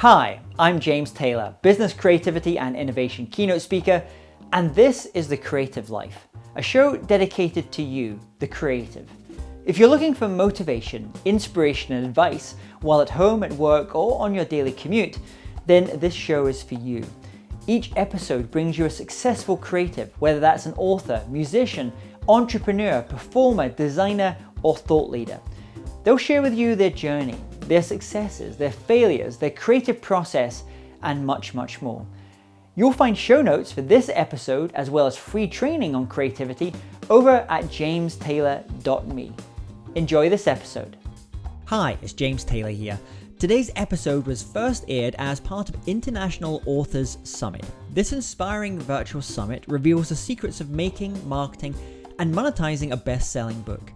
Hi, I'm James Taylor, business creativity and innovation keynote speaker, and this is The Creative Life, a show dedicated to you, the creative. If you're looking for motivation, inspiration, and advice while at home, at work, or on your daily commute, then this show is for you. Each episode brings you a successful creative, whether that's an author, musician, entrepreneur, performer, designer, or thought leader. They'll share with you their journey, their successes, their failures, their creative process, and much, much more. You'll find show notes for this episode as well as free training on creativity over at jamestaylor.me. Enjoy this episode. Hi, it's James Taylor here. Today's episode was first aired as part of International Authors Summit. This inspiring virtual summit reveals the secrets of making, marketing, and monetizing a best-selling book.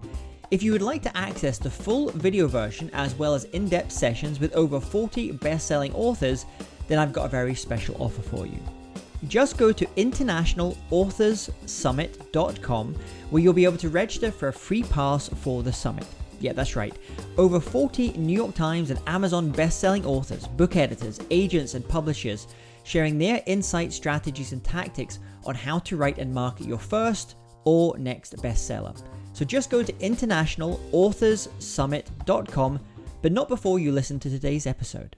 If you would like to access the full video version as well as in-depth sessions with over 40 best-selling authors, then I've got a very special offer for you. Just go to internationalauthorssummit.com where you'll be able to register for a free pass for the summit. Yeah, that's right. Over 40 New York Times and Amazon best-selling authors, book editors, agents, and publishers sharing their insights, strategies, and tactics on how to write and market your first or next bestseller. So just go to internationalauthorssummit.com, but not before you listen to today's episode.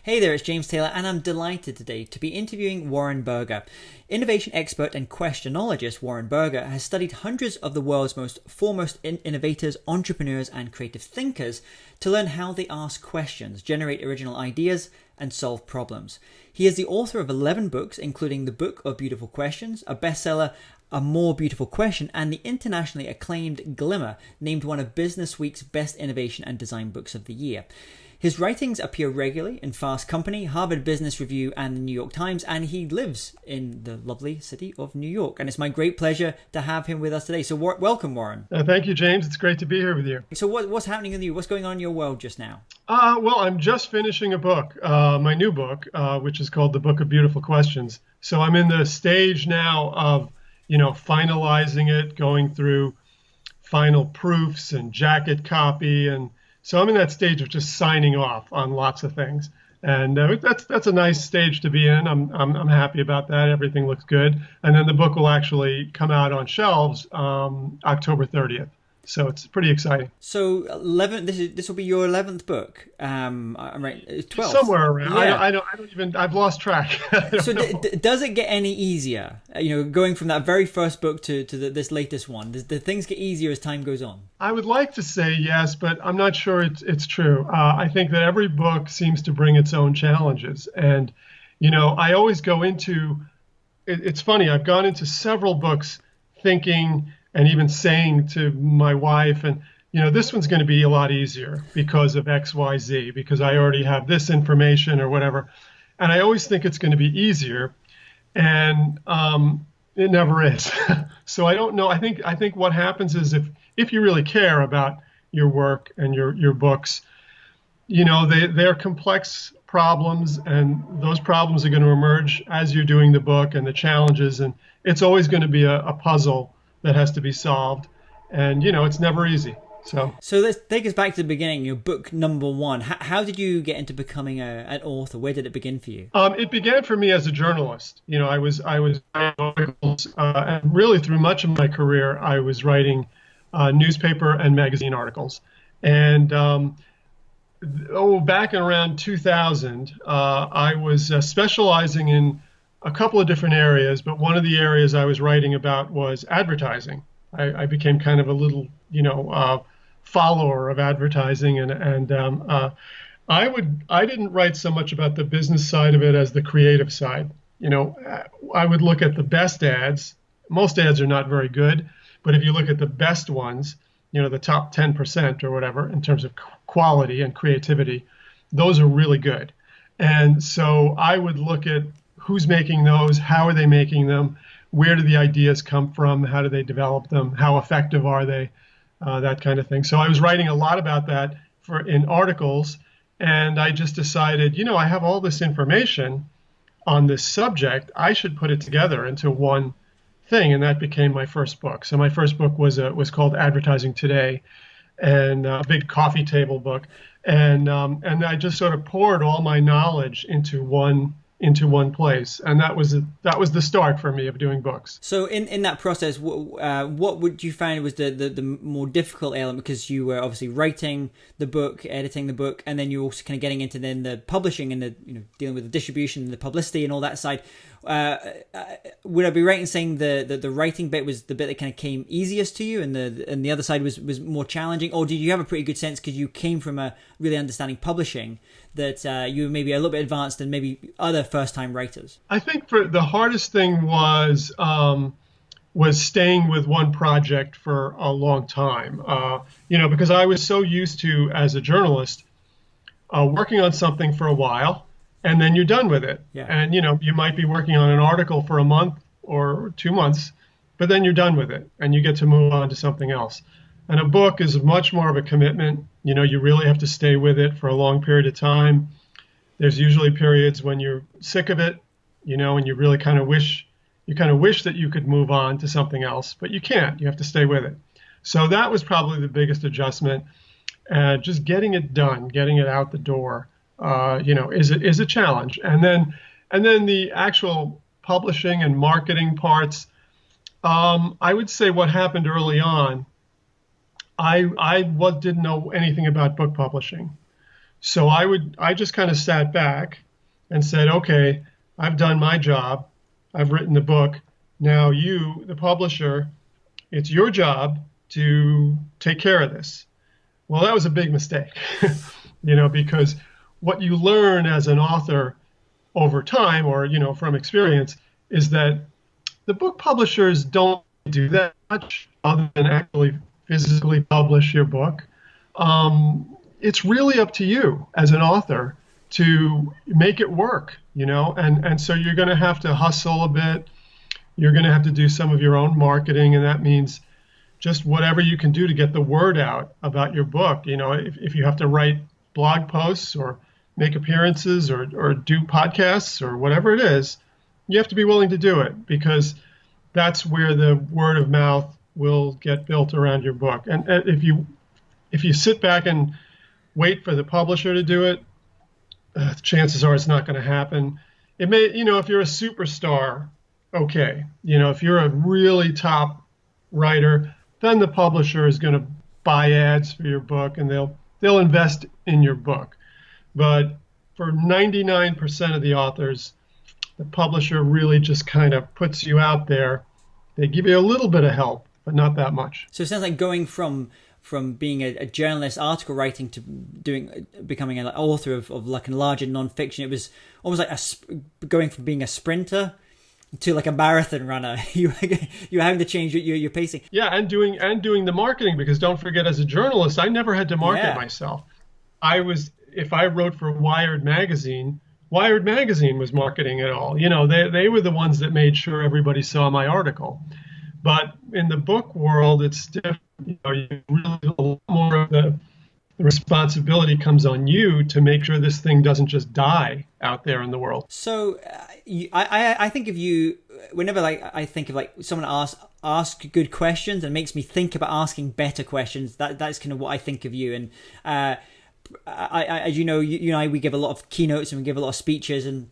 Hey there, it's James Taylor, and I'm delighted today to be interviewing Warren Berger. Innovation expert and questionologist Warren Berger has studied hundreds of the world's most foremost innovators, entrepreneurs, and creative thinkers to learn how they ask questions, generate original ideas, and solve problems. He is the author of 11 books, including The Book of Beautiful Questions, a bestseller, A More Beautiful Question, and the internationally acclaimed GLIMMER, named one of Businessweek's best innovation and design books of the year. His writings appear regularly in Fast Company, Harvard Business Review, and the New York Times, and he lives in the lovely city of New York. And it's my great pleasure to have him with us today. So welcome, Warren. Thank you, James. It's great to be here with you. So what's happening with you? What's going on in your world just now? Well, I'm just finishing a book, my new book, which is called The Book of Beautiful Questions. So I'm in the stage now of finalizing it, going through final proofs and jacket copy. And so I'm in that stage of just signing off on lots of things. And that's a nice stage to be in. I'm happy about that. Everything looks good. And then the book will actually come out on shelves October 30th. So it's pretty exciting. So 11. This will be your 11th book. I'm right. 12th. Somewhere around. Yeah. I don't even. I've lost track. So does it get any easier? Going from that very first book to this latest one. Do things get easier as time goes on? I would like to say yes, but I'm not sure it's true. I think that every book seems to bring its own challenges, and I always go into. It's funny. I've gone into several books thinking and even saying to my wife, and this one's going to be a lot easier because of X, Y, Z, because I already have this information or whatever. And I always think it's going to be easier, and it never is. So I don't know. I think what happens is if you really care about your work and your books, they're complex problems, and those problems are going to emerge as you're doing the book and the challenges, and it's always going to be a puzzle that has to be solved, and it's never easy. So let's take us back to the beginning. Your book number one. How did you get into becoming an author? Where did it begin for you? It began for me as a journalist. I was writing articles, and really through much of my career, I was writing newspaper and magazine articles. And back in around 2000, I was specializing in a couple of different areas, but one of the areas I was writing about was advertising. I became kind of a little, follower of advertising, and I didn't write so much about the business side of it as the creative side. I would look at the best ads. Most ads are not very good, but if you look at the best ones, the top 10% or whatever in terms of quality and creativity, those are really good. And so I would look at who's making those, how are they making them, where do the ideas come from, how do they develop them, how effective are they, that kind of thing. So I was writing a lot about that in articles, and I just decided, I have all this information on this subject, I should put it together into one thing, and that became my first book. So my first book was called Advertising Today, and a big coffee table book, and I just sort of poured all my knowledge into one place, and that was the start for me of doing books. So in that process, what would you find was the more difficult element? Because you were obviously writing the book, editing the book, and then you're also kind of getting into then the publishing and the dealing with the distribution and the publicity and all that side. Would I be right in saying the writing bit was the bit that kind of came easiest to you, and the other side was more challenging? Or did you have a pretty good sense because you came from a really understanding publishing that you were maybe a little bit advanced than maybe other first-time writers? I think for the hardest thing was staying with one project for a long time. Because I was so used to, as a journalist, working on something for a while, and then you're done with it. Yeah. And you might be working on an article for a month or 2 months, but then you're done with it, and you get to move on to something else. And a book is much more of a commitment. You really have to stay with it for a long period of time. There's usually periods when you're sick of it, and you really kind of wish that you could move on to something else, but you can't. You have to stay with it. So that was probably the biggest adjustment. Just getting it done, getting it out the door, is a challenge. And then the actual publishing and marketing parts. I would say what happened early on. I didn't know anything about book publishing. So I just kind of sat back and said, okay, I've done my job. I've written the book. Now you, the publisher, it's your job to take care of this. Well, that was a big mistake, because what you learn as an author over time or, from experience is that the book publishers don't do that much other than actually physically publish your book. It's really up to you as an author to make it work, and so you're going to have to hustle a bit. You're going to have to do some of your own marketing, and that means just whatever you can do to get the word out about your book. If you have to write blog posts or make appearances or do podcasts or whatever it is, you have to be willing to do it, because that's where the word of mouth will get built around your book. And if you sit back and wait for the publisher to do it, chances are it's not going to happen. It may, if you're a superstar, okay. If you're a really top writer, then the publisher is going to buy ads for your book and they'll invest in your book. But for 99% of the authors, the publisher really just kind of puts you out there. They give you a little bit of help, but not that much. So it sounds like going from being a journalist, article writing, to becoming an author of like a larger nonfiction. It was almost like going from being a sprinter to like a marathon runner. You're having to change your pacing. Yeah, and doing the marketing, because don't forget, as a journalist, I never had to market myself. If I wrote for Wired magazine was marketing it all. They were the ones that made sure everybody saw my article. But in the book world, it's different. You really, a lot more of the responsibility comes on you to make sure this thing doesn't just die out there in the world. So I think of you, whenever I think of someone ask good questions, and makes me think about asking better questions. That's kind of what I think of you. And as you know, you and I, we give a lot of keynotes and we give a lot of speeches, and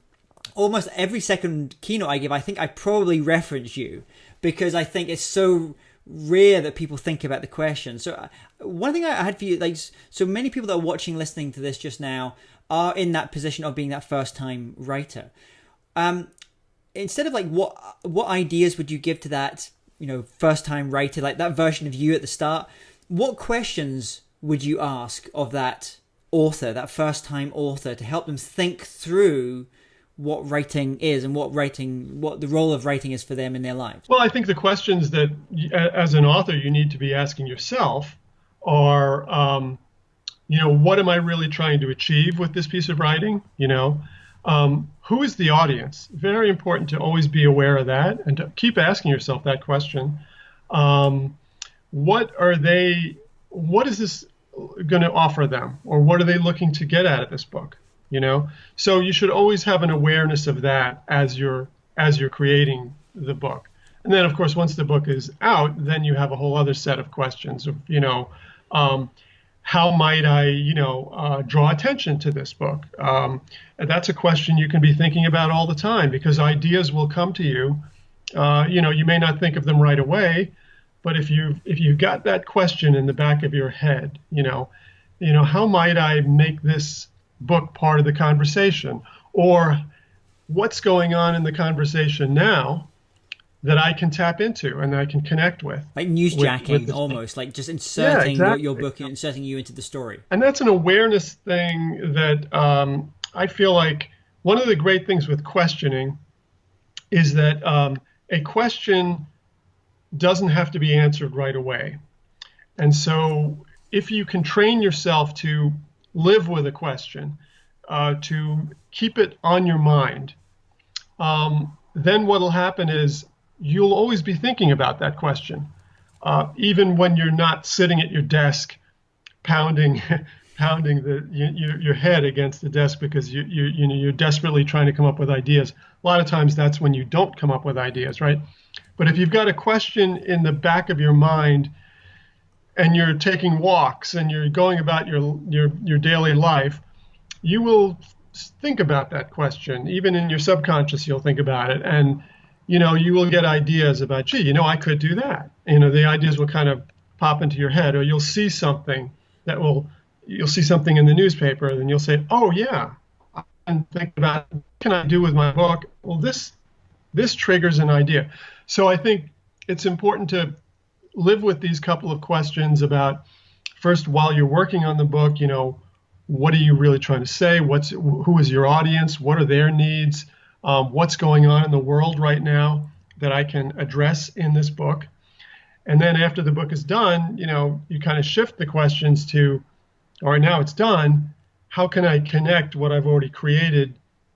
almost every second keynote I give, I think I probably reference you, because I think it's so rare that people think about the question. So one thing I had for you, so many people that are watching, listening to this just now, are in that position of being that first time writer. Instead of what ideas would you give to that, first time writer, like that version of you at the start? What questions would you ask of that author, that first time author, to help them think through what writing is and what the role of writing is for them in their lives? Well, I think the questions that as an author you need to be asking yourself are, what am I really trying to achieve with this piece of writing? Who is the audience? Very important to always be aware of that and to keep asking yourself that question. What is this going to offer them, or what are they looking to get out of this book? So you should always have an awareness of that as you're creating the book. And then, of course, once the book is out, then you have a whole other set of questions of, How might I, draw attention to this book? And that's a question you can be thinking about all the time, because ideas will come to you. You may not think of them right away, but if you've got that question in the back of your head, how might I make this book part of the conversation? Or what's going on in the conversation now that I can tap into and I can connect with? Like newsjacking, almost, like just inserting your book and inserting you into the story. And that's an awareness thing that I feel like one of the great things with questioning is that a question doesn't have to be answered right away. And so if you can train yourself to live with a question, to keep it on your mind, then what will happen is you'll always be thinking about that question, even when you're not sitting at your desk pounding your head against the desk because you're desperately trying to come up with ideas. A lot of times that's when you don't come up with ideas, right? But if you've got a question in the back of your mind and you're taking walks and you're going about your daily life, you will think about that question. Even in your subconscious, you'll think about it. And, you will get ideas about, gee, I could do that. The ideas will kind of pop into your head, or you'll see something you'll see something in the newspaper, and you'll say, oh yeah, I can think about what can I do with my book? Well, this triggers an idea. So I think it's important to live with these couple of questions about, first, while you're working on the book, what are you really trying to say? Who is your audience? What are their needs? What's going on in the world right now that I can address in this book? And then after the book is done, you kind of shift the questions to, all right, now it's done. How can I connect what I've already created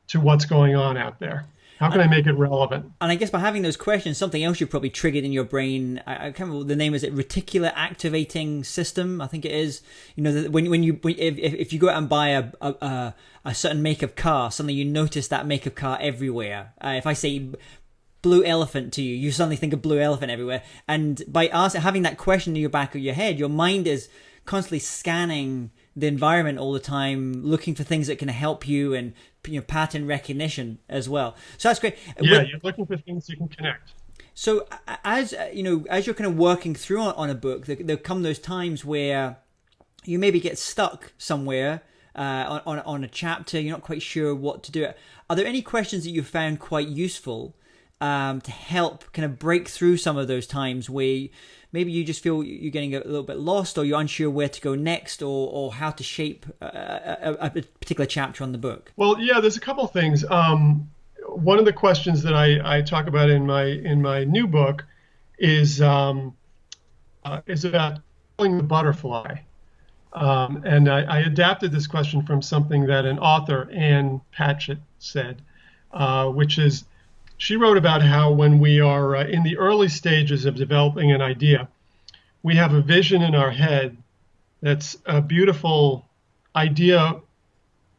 to what's going on out there? How can I make it relevant? And I guess by having those questions, something else you've probably triggered in your brain, I can't remember what the name is, it reticular activating system, I think it is. If you go out and buy a certain make of car, suddenly you notice that make of car everywhere. If I say blue elephant to you, you suddenly think of blue elephant everywhere. And by having that question in your back of your head, your mind is constantly scanning the environment all the time, looking for things that can help you, and pattern recognition as well. So that's great. Yeah, you're looking for things you can connect. So as you're kind of working through on a book, there come those times where you maybe get stuck somewhere on a chapter. You're not quite sure what to do. Are there any questions that you found quite useful to help kind of break through some of those times where maybe you just feel you're getting a little bit lost, or you're unsure where to go next, or how to shape a particular chapter on the book? Well, yeah, there's a couple things. One of the questions that I talk about in my new book is about killing the butterfly. And I adapted this question from something that an author, Ann Patchett, said, which is, she wrote about how when we are in the early stages of developing an idea, we have a vision in our head that's a beautiful idea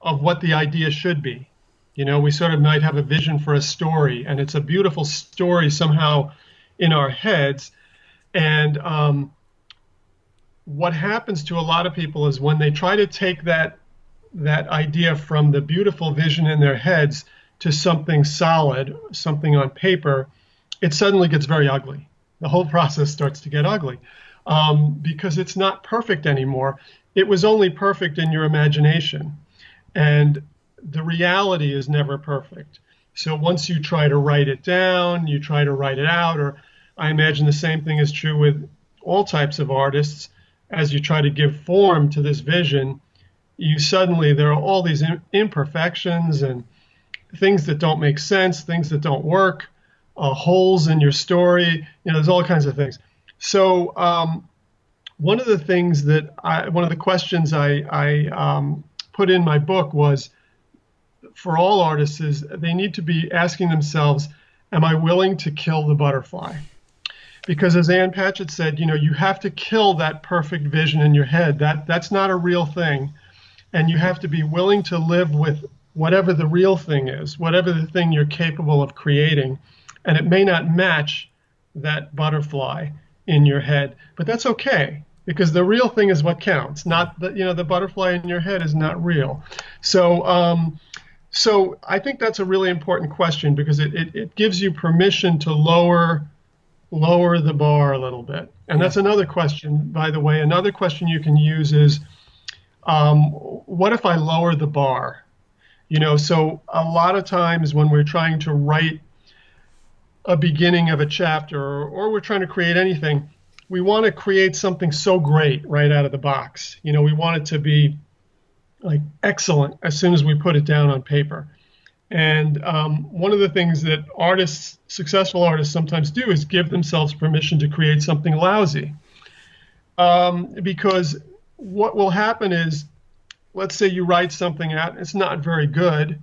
of what the idea should be. We sort of might have a vision for a story, and it's a beautiful story somehow in our heads. And what happens to a lot of people is when they try to take that idea from the beautiful vision in their heads to something solid, something on paper, it suddenly gets very ugly. The whole process starts to get ugly because it's not perfect anymore. It was only perfect in your imagination. And the reality is never perfect. So once you try to write it down, you try to write it out, or I imagine the same thing is true with all types of artists. As you try to give form to this vision, there are all these imperfections and things that don't make sense, things that don't work, holes in your story. There's all kinds of things. So one of the questions I put in my book was, for all artists, is they need to be asking themselves, am I willing to kill the butterfly? Because as Ann Patchett said, you have to kill that perfect vision in your head. That's not a real thing. And you have to be willing to live with whatever the real thing is, whatever the thing you're capable of creating. And it may not match that butterfly in your head, but that's okay. because the real thing is what counts, not the, the butterfly in your head is not real. So I think that's a really important question, because it gives you permission to lower the bar a little bit. And that's another question, by the way. Another question you can use is, what if I lower the bar? So a lot of times when we're trying to write a beginning of a chapter, or we're trying to create anything, we want to create something so great right out of the box. We want it to be like excellent as soon as we put it down on paper. And one of the things that successful artists sometimes do is give themselves permission to create something lousy. Because what will happen is, let's say you write something out, it's not very good,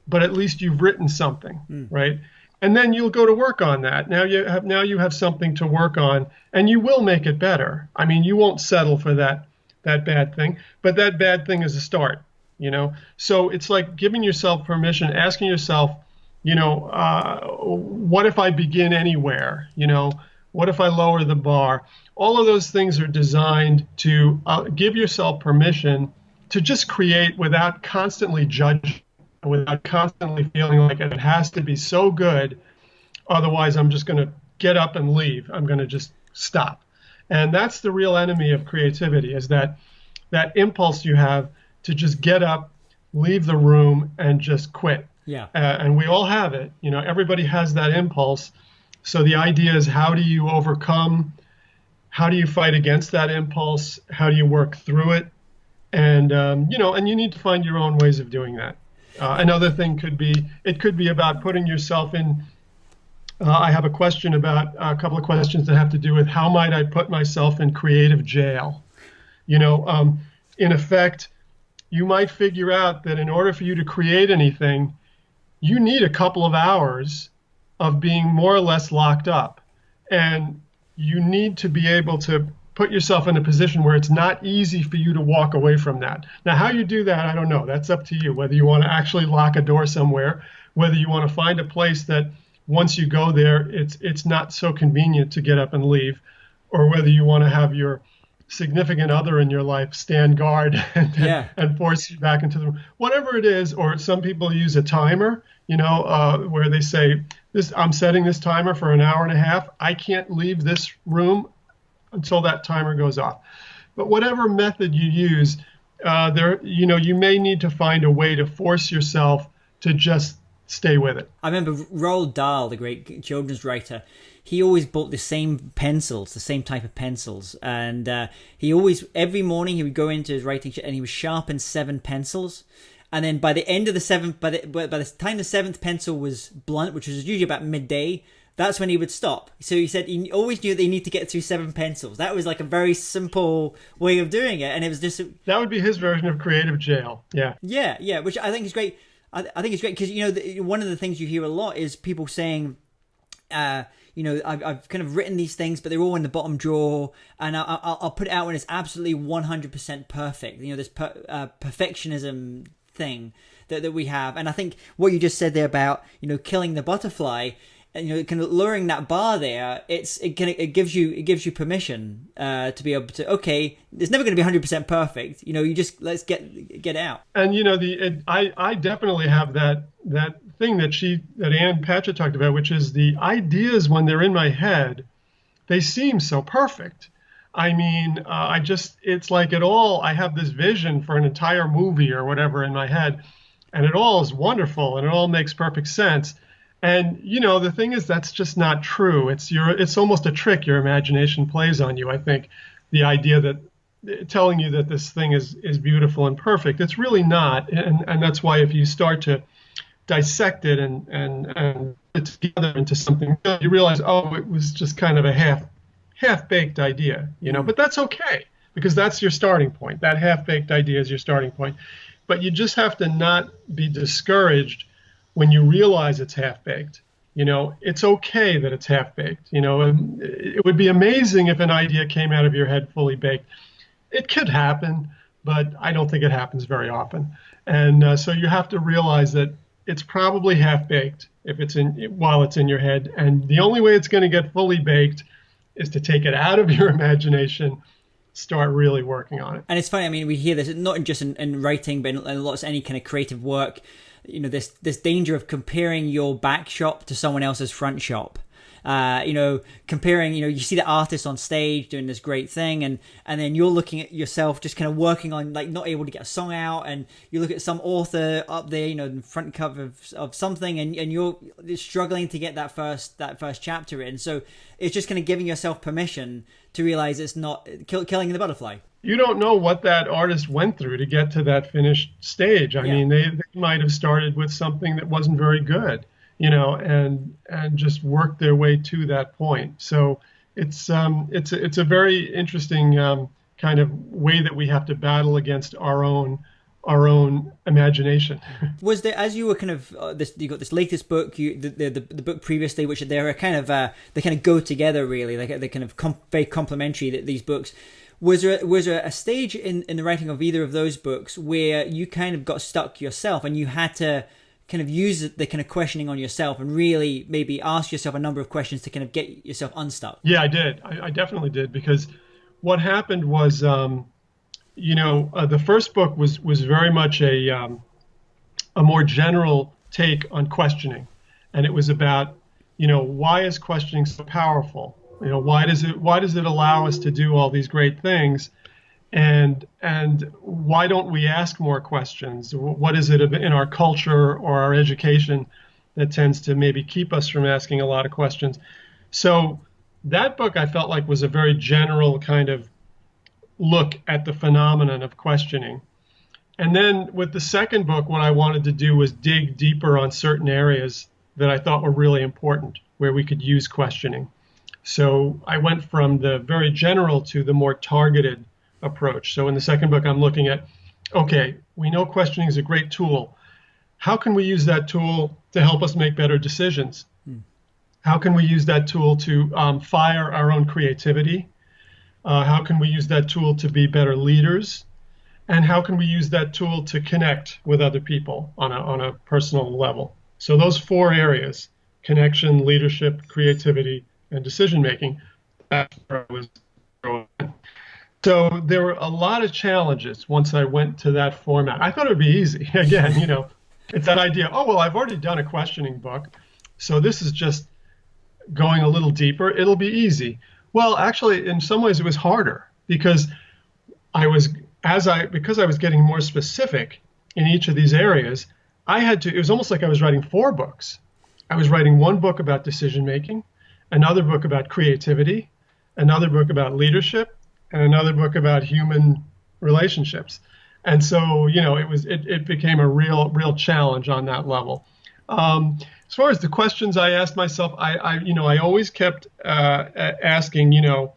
but at least you've written something, right? And then you'll go to work on that. Now you have something to work on, and you will make it better. I mean, you won't settle for that bad thing, but that bad thing is a start, So it's like giving yourself permission, asking yourself, what if I begin anywhere? What if I lower the bar? All of those things are designed to give yourself permission to just create without constantly judging, without constantly feeling like it has to be so good. Otherwise, I'm just going to get up and leave. I'm going to just stop. And that's the real enemy of creativity, is that impulse you have to just get up, leave the room, and just quit. Yeah. And we all have it. Everybody has that impulse. So the idea is, how do you overcome? How do you fight against that impulse? How do you work through it? And and you need to find your own ways of doing that. Another thing could be about putting yourself in. I have a couple of questions that have to do with, how might I put myself in creative jail? In effect, you might figure out that in order for you to create anything, you need a couple of hours of being more or less locked up. And you need to be able to put yourself in a position where it's not easy for you to walk away from that. Now, how you do that, I don't know. That's up to you, whether you want to actually lock a door somewhere, whether you want to find a place that once you go there, it's not so convenient to get up and leave, or whether you want to have your significant other in your life stand guard and force you back into the room. Whatever it is, or some people use a timer, where they say, I'm setting this timer for an hour and a half. I can't leave this room until that timer goes off. But whatever method you use, you may need to find a way to force yourself to just stay with it. I remember Roald Dahl, the great children's writer, he always bought the same pencils, the same type of pencils. And he always, every morning he would go into his writing and he would sharpen 7 pencils. And then by the end of the 7th, by the time the 7th pencil was blunt, which was usually about midday, that's when he would stop. So he said he always knew they need to get through 7 pencils. That was like a very simple way of doing it. And it was just... That would be his version of creative jail. Yeah. Yeah, which I think is great. I think it's great because, one of the things you hear a lot is people saying, I've kind of written these things, but they're all in the bottom drawer, and I'll put it out when it's absolutely 100% perfect. This perfectionism thing that we have. And I think what you just said there about, killing the butterfly, kind of lowering that bar there, it gives you permission to be able to, okay, it's never going to be 100% perfect. Let's get it out. And I definitely have that thing that Ann Patchett talked about, which is the ideas when they're in my head, they seem so perfect. I mean, it's like I have this vision for an entire movie or whatever in my head, and it all is wonderful and it all makes perfect sense. And, the thing is, that's just not true. It's almost a trick your imagination plays on you, I think. The idea that telling you that this thing is beautiful and perfect, it's really not. And that's why if you start to dissect it and put it together into something, you realize, it was just kind of a half-baked idea, but that's okay, because that's your starting point. That half-baked idea is your starting point. But you just have to not be discouraged when you realize it's half-baked. It's okay that it's half-baked. It would be amazing if an idea came out of your head fully baked. It could happen, but I don't think it happens very often. And so you have to realize that it's probably half-baked while it's in your head. And the only way it's going to get fully baked is to take it out of your imagination, start really working on it. And it's funny, I mean, we hear this not just in writing, but in lots of any kind of creative work, you know, this danger of comparing your back shop to someone else's front shop. You know, comparing, you know, you see the artist on stage doing this great thing, and then you're looking at yourself just kind of working on, like, not able to get a song out, and you look at some author up there, you know, in front cover of something, and you're struggling to get that first chapter in. So it's just kind of giving yourself permission to realize it's not killing the butterfly. You don't know what that artist went through to get to that finished stage. I mean, they might have started with something that wasn't very good, you know, and just work their way to that point. So it's a very interesting kind of way that we have to battle against our own imagination. Was there, as you were kind of you got this latest book, the book previously, which they're kind of they kind of go together really, like they're kind of very complementary, these books. Was there a stage in the writing of either of those books where you kind of got stuck yourself and you had to kind of use the kind of questioning on yourself and really maybe ask yourself a number of questions to kind of get yourself unstuck? Yeah, I did. I definitely did, because what happened was, you know, the first book was very much a more general take on questioning, and it was about, you know, why is questioning so powerful? You know, why does it allow us to do all these great things? And why don't we ask more questions? What is it in our culture or our education that tends to maybe keep us from asking a lot of questions? So that book, I felt like, was a very general kind of look at the phenomenon of questioning. And then with the second book, what I wanted to do was dig deeper on certain areas that I thought were really important, where we could use questioning. So I went from the very general to the more targeted approach. So in the second book, I'm looking at, okay, we know questioning is a great tool. How can we use that tool to help us make better decisions? How can we use that tool to fire our own creativity? How can we use that tool to be better leaders? And how can we use that tool to connect with other people on a personal level? So those four areas: connection, leadership, creativity, and decision making. That's where I was going. So there were a lot of challenges once I went to that format. I thought it would be easy. Again, you know, it's that idea, oh, well, I've already done a questioning book, so this is just going a little deeper. It'll be easy. Well, actually, in some ways it was harder, because because I was getting more specific in each of these areas, it was almost like I was writing 4 books. I was writing one book about decision making, another book about creativity, another book about leadership, and another book about human relationships. And so, you know, it became a real challenge on that level. As far as the questions I asked myself, I always kept asking, you know,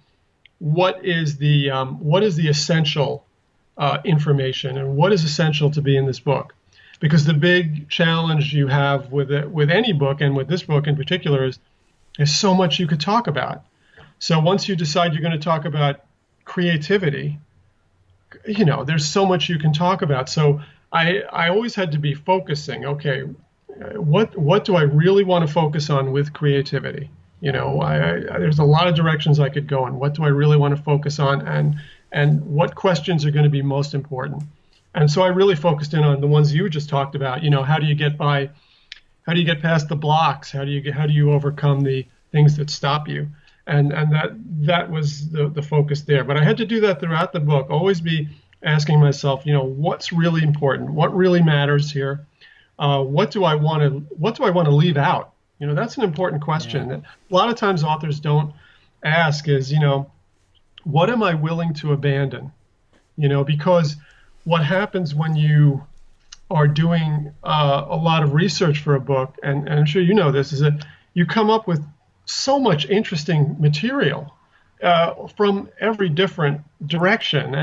what is the essential information, and what is essential to be in this book? Because the big challenge you have with any book, and with this book in particular, is there's so much you could talk about. So once you decide you're going to talk about creativity, you know, there's so much you can talk about. So I always had to be focusing, okay, what do I really want to focus on with creativity? You know, there's a lot of directions I could go in. What do I really want to focus on, and what questions are going to be most important? And so I really focused in on the ones you just talked about. You know, how do you get past the blocks? How do you overcome the things that stop you? And that was the focus there. But I had to do that throughout the book. Always be asking myself, you know, what's really important? What really matters here? What do I want to leave out? You know, that's an important question that a lot of times authors don't ask is, you know, what am I willing to abandon? You know, because what happens when you are doing a lot of research for a book, and I'm sure you know this, is that you come up with so much interesting material from every different direction,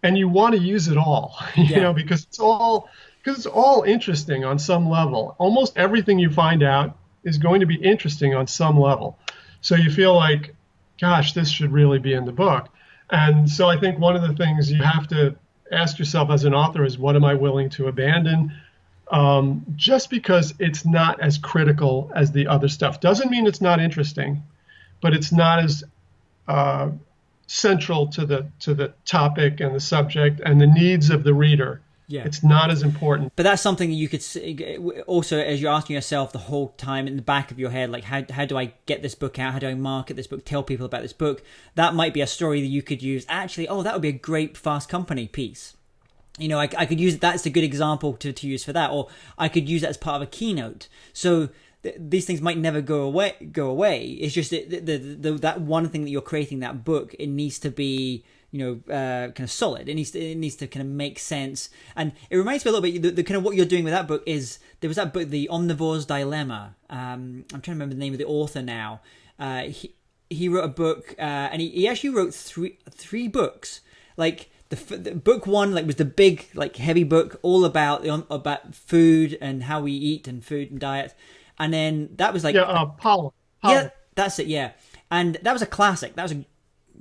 and you want to use it all, you know, because it's all interesting on some level. Almost everything you find out is going to be interesting on some level. So you feel like, gosh, this should really be in the book. And so I think one of the things you have to ask yourself as an author is, what am I willing to abandon? Just because it's not as critical as the other stuff doesn't mean it's not interesting, but it's not as central to the topic and the subject and the needs of the reader. Yeah. It's not as important. But that's something that you could also, as you're asking yourself the whole time in the back of your head, like, how do I get this book out? How do I market this book? Tell people about this book? That might be a story that you could use. Actually, oh, that would be a great Fast Company piece. You know, I could use, that's a good example to use for that. Or I could use that as part of a keynote. So these things might never go away. It's just that one thing that you're creating, that book, it needs to be, kind of solid. It needs to kind of make sense. And it reminds me a little bit, the kind of what you're doing with that book is, there was that book, The Omnivore's Dilemma. I'm trying to remember the name of the author now. He wrote a book, and he actually wrote three books. Like the book one, like, was the big, like, heavy book, all about food and how we eat and food and diet. And then that was like, Pollen. Yeah, that's it. Yeah, and that was a classic. That was a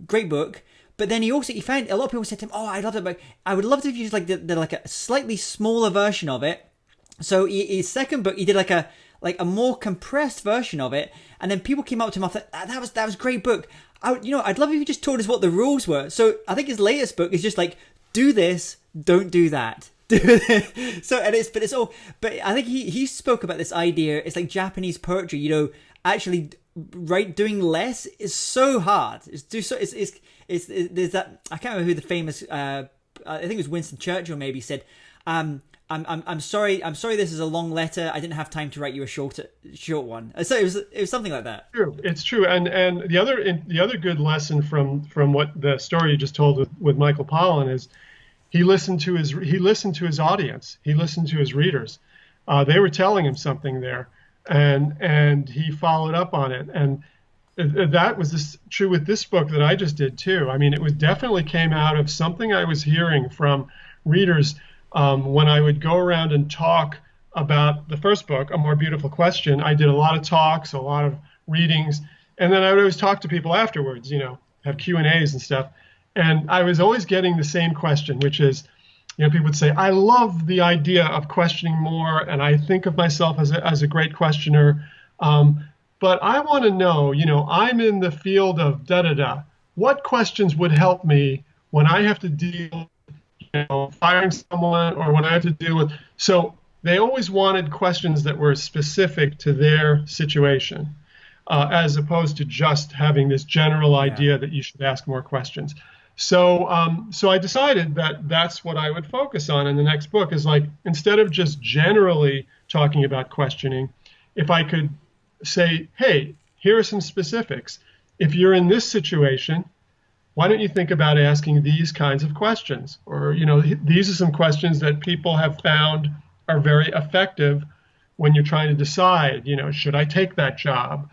great book. But then he found a lot of people said to him, "Oh, I love that book. I would love to use like the like a slightly smaller version of it." So his second book, he did like a more compressed version of it. And then people came up to him after that was a great book. I'd love if you just told us what the rules were. So I think his latest book is just like, do this, don't do that. So but I think he spoke about this idea. It's like Japanese poetry, actually doing less is so hard. There's that, I can't remember who the famous I think it was Winston Churchill maybe said, I'm sorry this is a long letter, I didn't have time to write you a short one. So it was something like that. True, it's true. And the other good lesson from what the story you just told with Michael Pollan is, he listened to his audience. He listened to his readers. They were telling him something there, and he followed up on it. And that was true with this book that I just did too. I mean, it definitely came out of something I was hearing from readers when I would go around and talk about the first book, A More Beautiful Question. I did a lot of talks, a lot of readings, and then I would always talk to people afterwards. Have Q&As and stuff. And I was always getting the same question, which is, people would say, I love the idea of questioning more, and I think of myself as a great questioner. But I want to know, I'm in the field of da-da-da. What questions would help me when I have to deal with firing someone, or when I have to deal with... So they always wanted questions that were specific to their situation, as opposed to just having this general idea that you should ask more questions. So I decided that that's what I would focus on in the next book, is like, instead of just generally talking about questioning, if I could say, hey, here are some specifics. If you're in this situation, why don't you think about asking these kinds of questions? Or, these are some questions that people have found are very effective when you're trying to decide, should I take that job?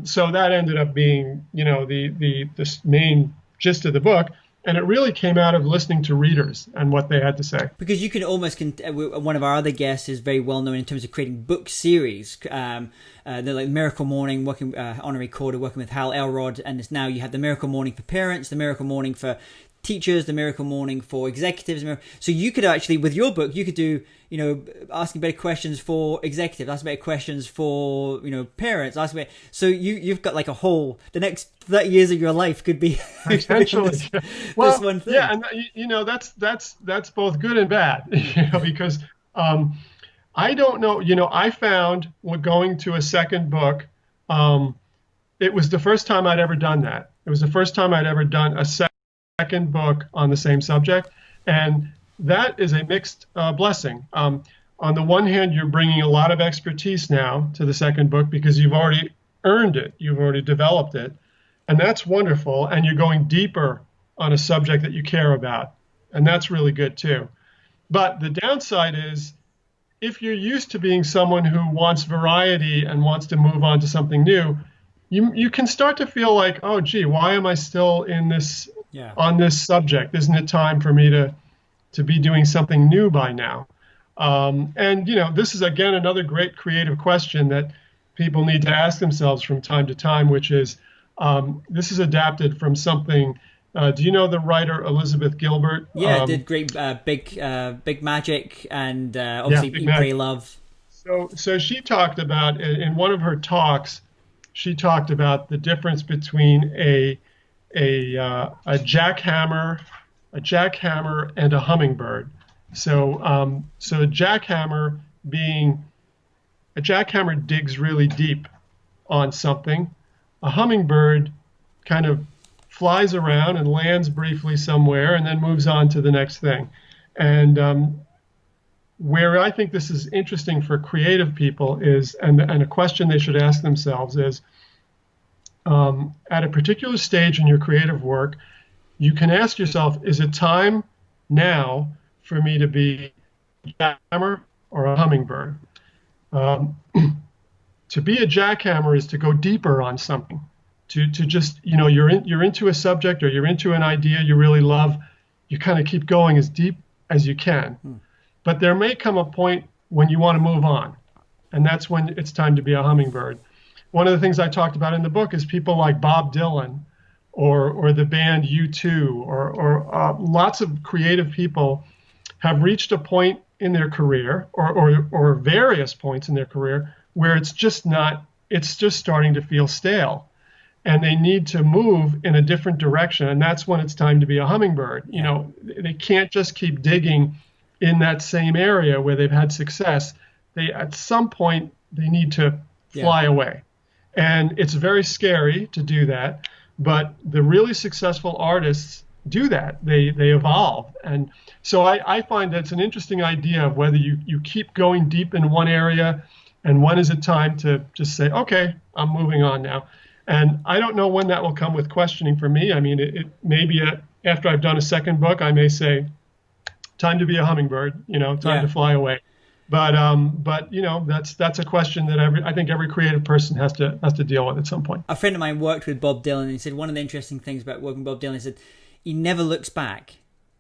So that ended up being, the main gist of the book. And it really came out of listening to readers and what they had to say. Because you can almost, one of our other guests is very well known in terms of creating book series. They're like Miracle Morning, honorary recorder, working with Hal Elrod. And now you have the Miracle Morning for parents, the Miracle Morning for teachers, the Miracle Morning for executives. So you could actually, with your book, you could do, asking better questions for executives, asking better questions for, parents, so you've got like a whole, the next 30 years of your life could be potentially this one thing. Yeah, and that's both good and bad, because I don't know, I found when going to a second book, it was the first time I'd ever done that. It was the first time I'd ever done a second book on the same subject, and that is a mixed blessing. On the one hand, you're bringing a lot of expertise now to the second book because you've already earned it, you've already developed it, and that's wonderful, and you're going deeper on a subject that you care about, and that's really good too. But the downside is, if you're used to being someone who wants variety and wants to move on to something new, you can start to feel like, oh gee, why am I still in this on this subject? Isn't it time for me to be doing something new by now? And this is again another great creative question that people need to ask themselves from time to time, which is, this is adapted from something. Do you know the writer Elizabeth Gilbert? Yeah, did great Big Magic and obviously Eat, Pray, Love. So she talked about, in one of her talks, she talked about the difference between a a jackhammer, and a hummingbird. So a jackhammer digs really deep on something. A hummingbird kind of flies around and lands briefly somewhere and then moves on to the next thing. And where I think this is interesting for creative people is, and a question they should ask themselves is, at a particular stage in your creative work, you can ask yourself, is it time now for me to be a jackhammer or a hummingbird? To be a jackhammer is to go deeper on something, to just, you're into a subject or you're into an idea you really love, you kind of keep going as deep as you can. But there may come a point when you want to move on, and that's when it's time to be a hummingbird. One of the things I talked about in the book is people like Bob Dylan or the band U2 or lots of creative people have reached a point in their career or various points in their career where it's just starting to feel stale, and they need to move in a different direction, and that's when it's time to be a hummingbird. They can't just keep digging in that same area where they've had success. At some point they need to fly away, and it's very scary to do that, but the really successful artists do that. They evolve. And so I find that's an interesting idea of whether you keep going deep in one area and when is it time to just say, okay, I'm moving on now. And I don't know when that will come with questioning for me. I mean, it may be after I've done a second book, I may say, time to be a hummingbird, time to fly away. But that's a question that I think every creative person has to deal with at some point. A friend of mine worked with Bob Dylan, and he said one of the interesting things about working with Bob Dylan is that he never looks back.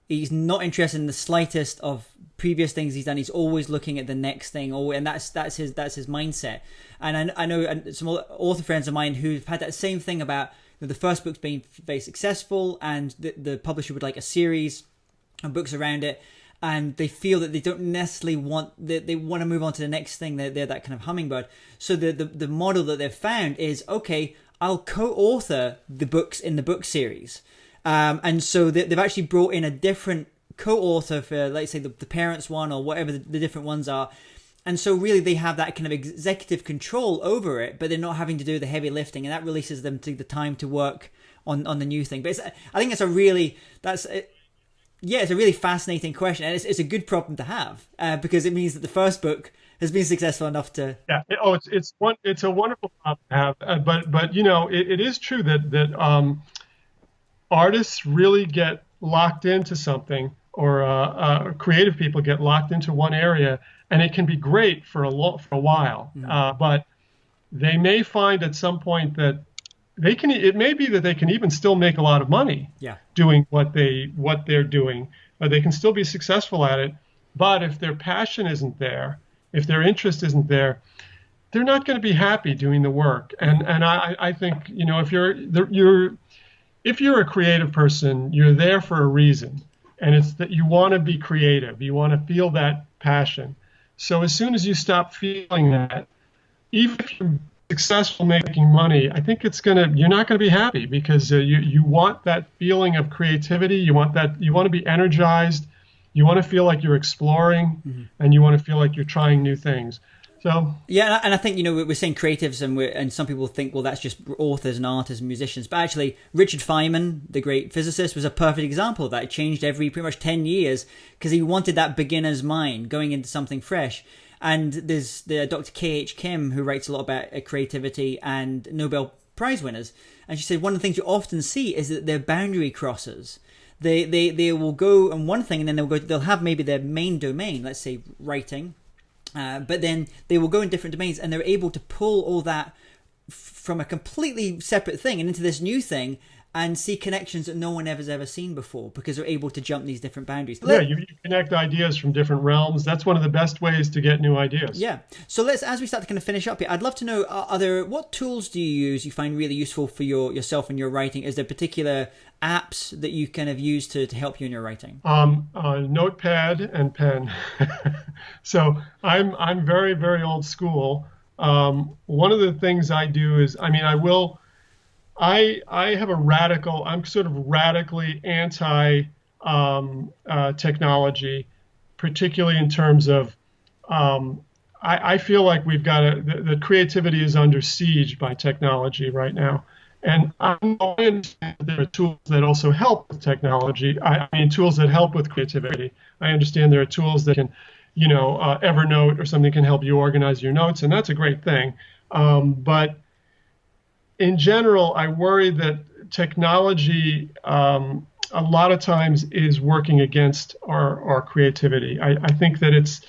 He's not interested in the slightest of previous things he's done. He's always looking at the next thing, and that's his mindset. And I know some author friends of mine who've had that same thing about the first book's being very successful, and the publisher would like a series of books around it, and they feel that they don't necessarily they want to move on to the next thing. They're that kind of hummingbird. So the model that they've found is, okay, I'll co-author the books in the book series. And so they've actually brought in a different co-author for, let's say, the parents one or whatever the different ones are. And so really they have that kind of executive control over it, but they're not having to do the heavy lifting, and that releases them to the time to work on the new thing. But I think it's a really fascinating question, and it's a good problem to have because it means that the first book has been successful enough to. Yeah. It's a wonderful problem to have. But it is true that artists really get locked into something, or creative people get locked into one area, and it can be great for a while. But they may find at some point that it may be that they can even still make a lot of money doing what they're doing. They can still be successful at it. But if their passion isn't there, if their interest isn't there, they're not going to be happy doing the work. And I think, if you're a creative person, you're there for a reason. And it's that you want to be creative. You want to feel that passion. So as soon as you stop feeling that, even if you're successful making money, I think you're not going to be happy, because you want that feeling of creativity. You want to be energized. You want to feel like you're exploring, and you want to feel like you're trying new things. So yeah, and I think we're saying creatives, and some people think, well, that's just authors and artists and musicians. But actually, Richard Feynman, the great physicist, was a perfect example of that. It changed every pretty much 10 years because he wanted that beginner's mind going into something fresh. And there's the Dr. K.H. Kim, who writes a lot about creativity and Nobel Prize winners, and she said one of the things you often see is that they're boundary crossers. They will go on one thing, and then they'll have maybe their main domain, let's say writing. But then they will go in different domains, and they're able to pull all that from a completely separate thing and into this new thing, and see connections that no one has ever seen before, because they're able to jump these different boundaries. Yeah, you connect ideas from different realms. That's one of the best ways to get new ideas. Yeah. So as we start to kind of finish up here, I'd love to know, what tools do you find really useful for yourself in your writing? Is there particular apps that you kind of use to help you in your writing? Notepad and pen. So I'm very, very old school. One of the things I do is, I have a radical, I'm sort of radically anti technology, particularly in terms of, I feel like we've got the creativity is under siege by technology right now. And I understand that there are tools that also help with technology. I mean, tools that help with creativity. I understand there are tools that can, Evernote or something can help you organize your notes, and that's a great thing. But in general, I worry that technology a lot of times is working against our creativity. I think that it's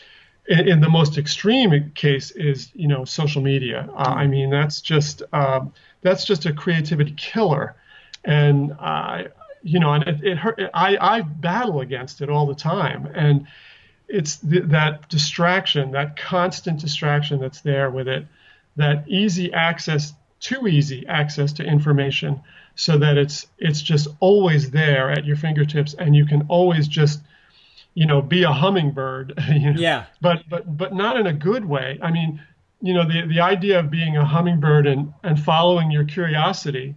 in the most extreme case is social media. I mean that's just a creativity killer, and it hurt. I battle against it all the time, and it's that distraction, that constant distraction that's there with it, that too easy access to information, so that it's just always there at your fingertips, and you can always just be a hummingbird. Yeah. But not in a good way. I mean, the idea of being a hummingbird and following your curiosity,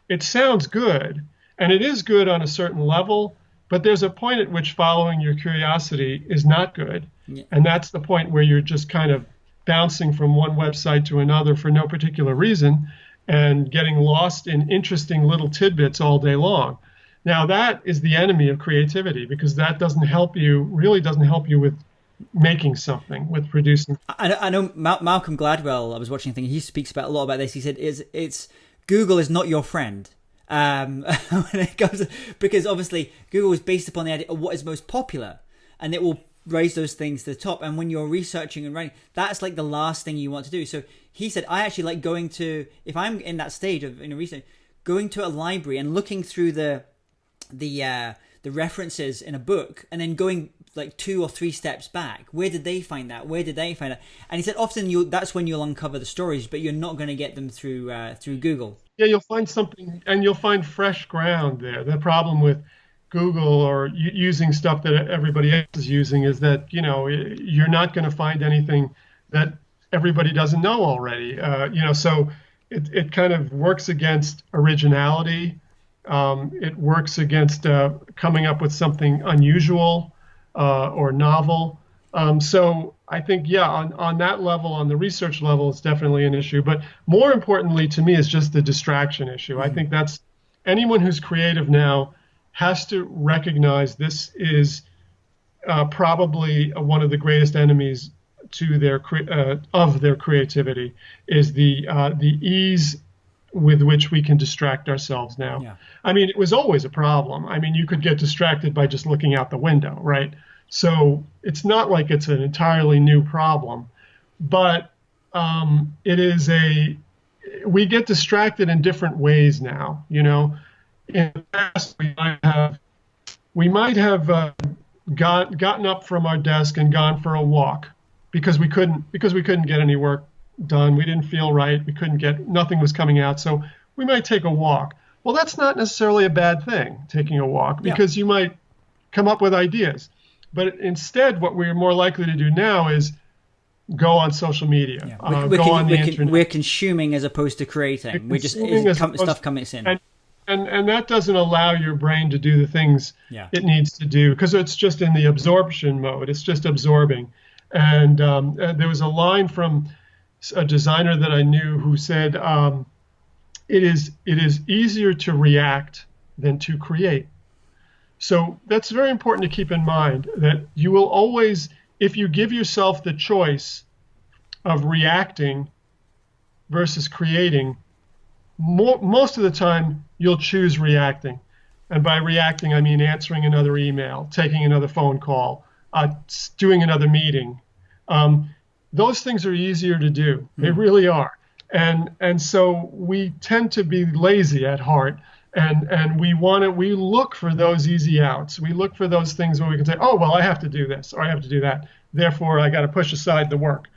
it sounds good, and it is good on a certain level, but there's a point at which following your curiosity is not good. Yeah. And that's the point where you're just kind of bouncing from one website to another for no particular reason and getting lost in interesting little tidbits all day long. Now that is the enemy of creativity, because that really doesn't help you with making something, with producing. I know Malcolm Gladwell, I was watching a thing, he speaks a lot about this. He said it's Google is not your friend. When it comes to, because obviously Google is based upon the idea of what is most popular, and it will raise those things to the top. And when you're researching and writing, that's like the last thing you want to do. So he said, I actually like going to, if I'm in that stage of research, going to a library and looking through the references in a book, and then going like 2 or 3 steps back. Where did they find that? Where did they find that? And he said often that's when you'll uncover the stories, but you're not going to get them through Google. Yeah, you'll find something, and you'll find fresh ground there. The problem with Google or using stuff that everybody else is using is that you're not going to find anything that everybody doesn't know already. So it kind of works against originality. It works against coming up with something unusual or novel. So I think, on that level, on the research level, it's definitely an issue. But more importantly to me is just the distraction issue. Mm-hmm. I think that's anyone who's creative now has to recognize this is probably one of the greatest enemies to their creativity, is the ease with which we can distract ourselves now. Yeah. I mean, it was always a problem. I mean, you could get distracted by just looking out the window, right? So it's not like it's an entirely new problem, but we get distracted in different ways now. In the past, we might have gotten up from our desk and gone for a walk because we couldn't get any work done. We didn't feel right. Nothing was coming out. So we might take a walk. Well, that's not necessarily a bad thing, taking a walk, because you might come up with ideas. But instead, what we're more likely to do now is go on social media, go on the internet. We're consuming as opposed to creating. Stuff comes in. And that doesn't allow your brain to do the things it needs to do, because it's just in the absorption mode. It's just absorbing. And there was a line from a designer that I knew who said, it is easier to react than to create. So that's very important to keep in mind, that you will always, if you give yourself the choice of reacting versus creating, most of the time you'll choose reacting. And by reacting, I mean answering another email, taking another phone call, doing another meeting. Those things are easier to do. They really are. And so we tend to be lazy at heart. And we look for those easy outs. We look for those things where we can say, oh, well, I have to do this or I have to do that. Therefore, I got to push aside the work.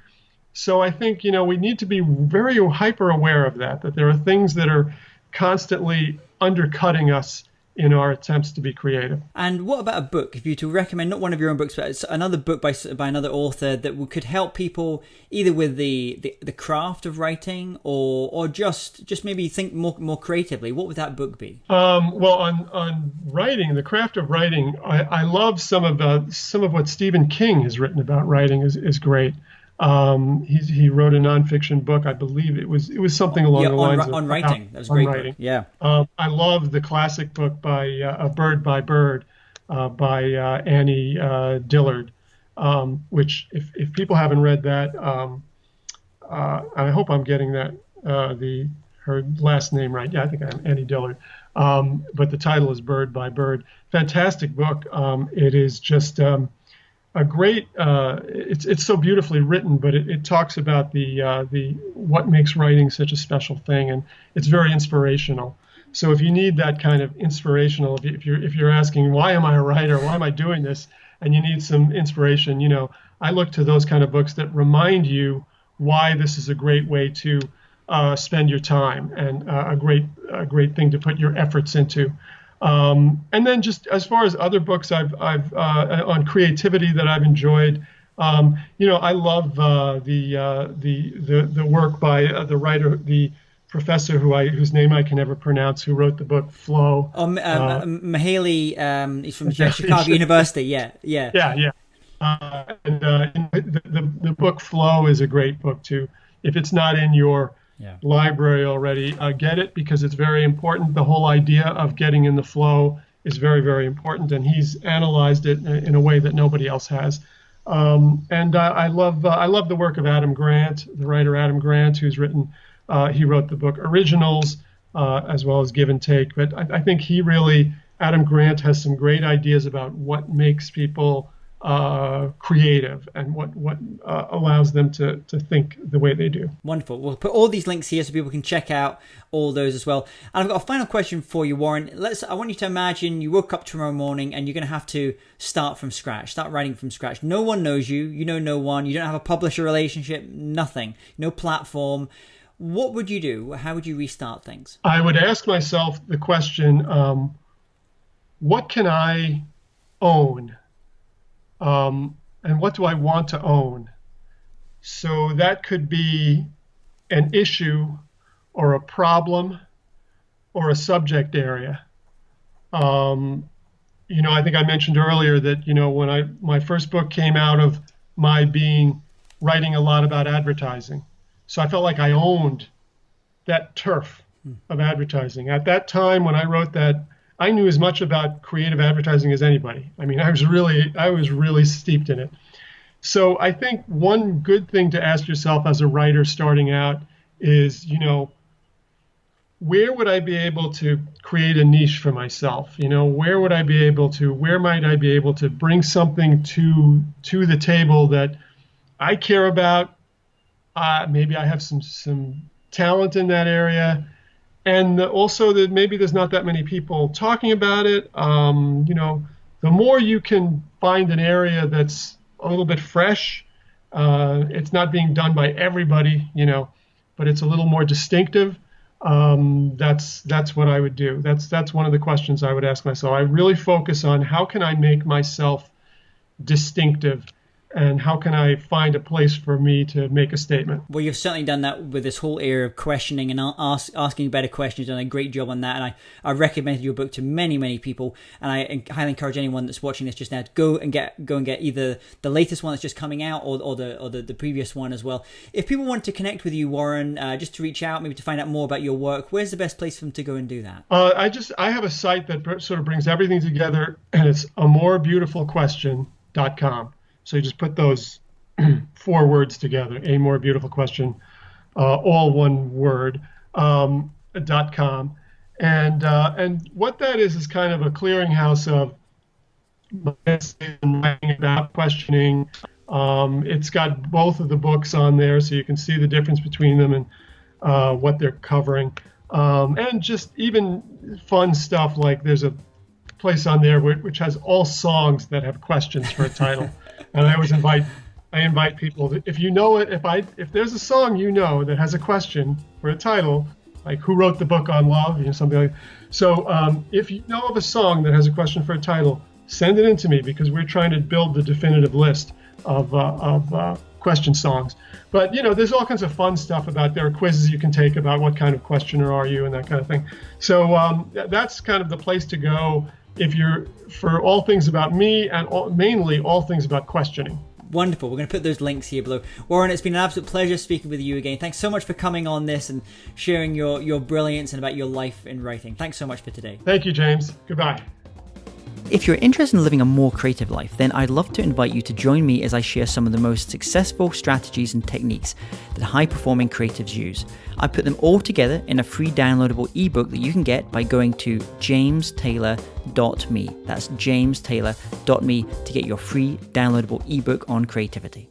So I think, we need to be very hyper aware of that there are things that are constantly undercutting us in our attempts to be creative. And what about a book? If you were to recommend, not one of your own books, but it's another book by another author that could help people either with the craft of writing or just maybe think more creatively, what would that book be? Well, on writing, the craft of writing, I love some of what Stephen King has written about writing is great. He wrote a nonfiction book. I believe it was something along the lines on writing. That was a great book. Yeah. I love the classic book by A Bird by Bird by Annie Dillard, which if people haven't read that, I hope I'm getting that her last name right. Yeah, I think I'm Annie Dillard. But the title is Bird by Bird. Fantastic book. It is just a great. It's so beautifully written, but it talks about the what makes writing such a special thing, and it's very inspirational. So if you need that kind of inspirational, if you're asking why am I a writer, why am I doing this, and you need some inspiration, I look to those kind of books that remind you why this is a great way to spend your time and a great thing to put your efforts into. And then just as far as other books I've on creativity that I've enjoyed, I love the work by the writer, the professor whose name I can never pronounce, who wrote the book Flow. Mihaly, he's from Chicago University. Yeah. And the book Flow is a great book too. If it's not in your library already, get it, because it's very important. The whole idea of getting in the flow is very, very important, and he's analyzed it in a way that nobody else has. And I love the work of Adam Grant, the writer Adam Grant, who's written. He wrote the book Originals as well as Give and Take. But I think Adam Grant has some great ideas about what makes people creative and what allows them to think the way they do. Wonderful. We'll put all these links here so people can check out all those as well. And I've got a final question for you, Warren. I want you to imagine you woke up tomorrow morning and you're going to have to start writing from scratch. No one knows you. You know no one. You don't have a publisher relationship. Nothing. No platform. What would you do? How would you restart things? I would ask myself the question, what can I own? And what do I want to own? So that could be an issue or a problem or a subject area. I think I mentioned earlier that, when my first book came out of my writing a lot about advertising. So I felt like I owned that turf of advertising. At that time when I wrote that, I knew as much about creative advertising as anybody. I mean, I was really steeped in it. So I think one good thing to ask yourself as a writer starting out is, where would I be able to create a niche for myself? Where might I be able to bring something to the table that I care about? Maybe I have some talent in that area. And also that maybe there's not that many people talking about it. The more you can find an area that's a little bit fresh, it's not being done by everybody, but it's a little more distinctive. That's what I would do. That's one of the questions I would ask myself. I really focus on how can I make myself distinctive, and how can I find a place for me to make a statement? Well, you've certainly done that with this whole area of questioning and asking better questions. You've done a great job on that. And I recommended your book to many, many people. And I highly encourage anyone that's watching this just now to go and get either the latest one that's just coming out or the previous one as well. If people want to connect with you, Warren, just to reach out, maybe to find out more about your work, where's the best place for them to go and do that? I have a site that sort of brings everything together, and it's amorebeautifulquestion.com. So you just put those 4 words together, a more beautiful question, all one word, .com. And what that is kind of a clearinghouse of writing about questioning. It's got both of the books on there, so you can see the difference between them and what they're covering. And just even fun stuff, like there's a place on there which has all songs that have questions for a title. And I always invite people, if you know it, if there's a song that has a question for a title, like who wrote the book on love, something like that. So if you know of a song that has a question for a title, send it in to me, because we're trying to build the definitive list of question songs. But there's all kinds of fun stuff about, there are quizzes you can take about what kind of questioner are you and that kind of thing. So that's kind of the place to go if you're for all things about me, and mainly all things about questioning. Wonderful. We're going to put those links here below. Warren, it's been an absolute pleasure speaking with you again. Thanks so much for coming on this and sharing your brilliance and about your life in writing. Thanks so much for today. Thank you, James. Goodbye. If you're interested in living a more creative life, then I'd love to invite you to join me as I share some of the most successful strategies and techniques that high-performing creatives use. I put them all together in a free downloadable ebook that you can get by going to jamestaylor.me. That's jamestaylor.me to get your free downloadable ebook on creativity.